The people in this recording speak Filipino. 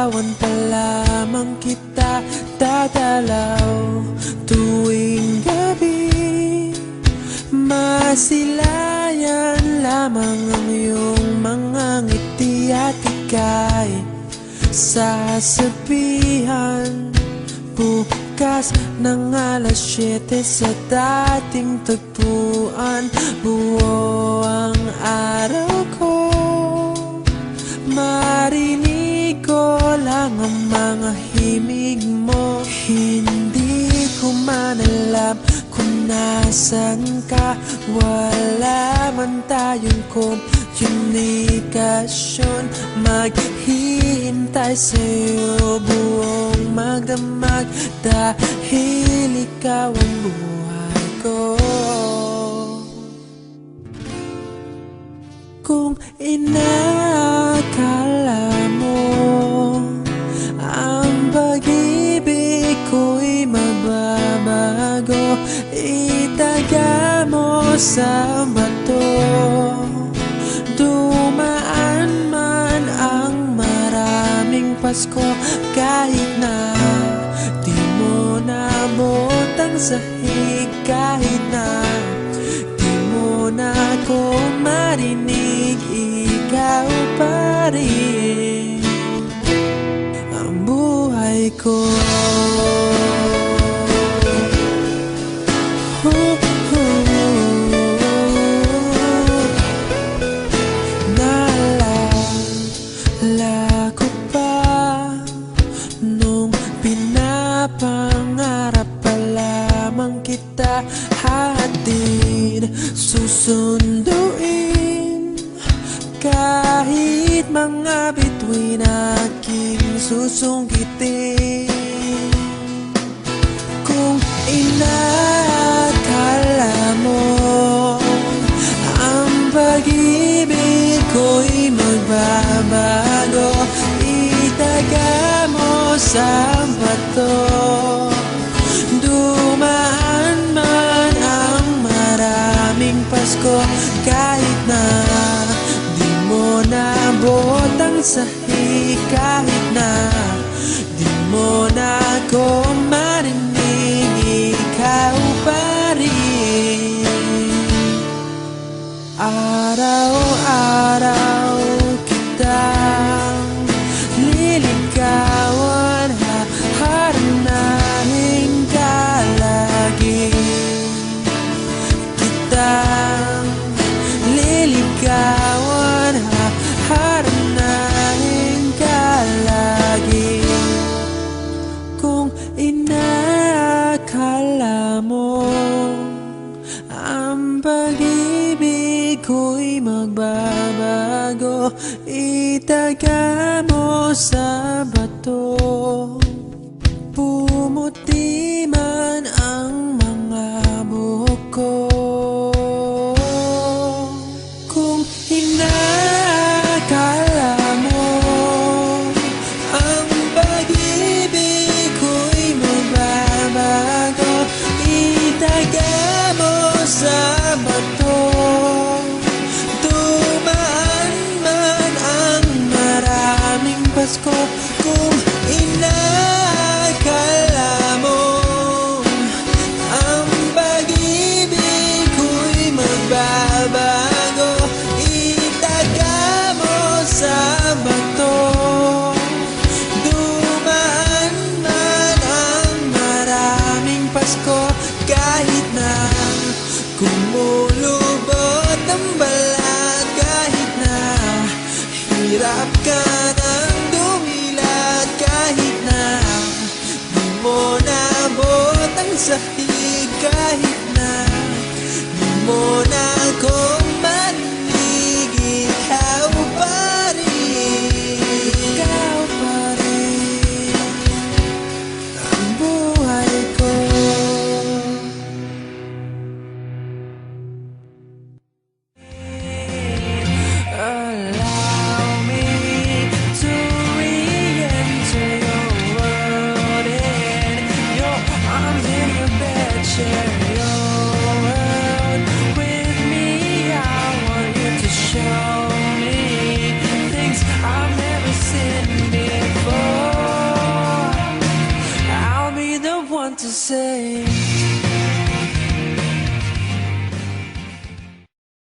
Liligawan pa lamang kita dadalaw tuwing gabi. Masilayan lamang ang iyong mga ngiti at ika'y sasabihan bukas ng alas 7 sa dating tagpuan. Buo ang araw ko, marinig ko lang ang mga himig mo. Hindi ko man alam kung nasan ka, wala man tayong komunikasyon. Maghihintay sa'yo buong magdamag dahil ikaw ang buhay ko. Kung inakala mo ang pag-ibig ko'y magbabago, itaga mo sa bato. Dumaan man ang maraming Pasko, kahit na di mo nabot ang sahig, kahit na di mo na ako marinig, ikaw pa rin ang buhay ko. Naalala ko pa nung pinapangarap pa lamang kita, hatid susunduin kahit mga bituin aking susungkitin. Kung inakala mo ang pag-ibig ko'y magbabago, itaga mo sa bato. Dumaan man ang maraming Pasko, kahit na di mo nabot ang sahig, kahit na di mo na ako marinig, ikaw pa rin. Araw-araw kitang liligawan, haharanahin ka lagi. Kitang liligawan, haharanahin ka lagi. Kung inakala mo ang pag-ibig ko'y magbabago, itaga mo sa bato. Pumuti man ang mga buhok ko. Kung inakala mo ang pag-ibig ko'y magbabago, itaga mo sa bato. Dumaan man ang maraming Pasko, kung inakala mo ang pag-ibig ko'y magbabago, itaga mo sa bato. Dumaan man ang maraming Pasko, kahit na kumulubot ang balat, kahit na hirap ka ng dumilat, kahit na di mo nabot ang sahig, kahit na di mo na ako marinig, ikaw pa rin, ikaw pa rin ang buhay ko. Allow me to re-enter your world, in your arms, in your bed, share your world with me. I want you to show me things I've never seen before. want to say.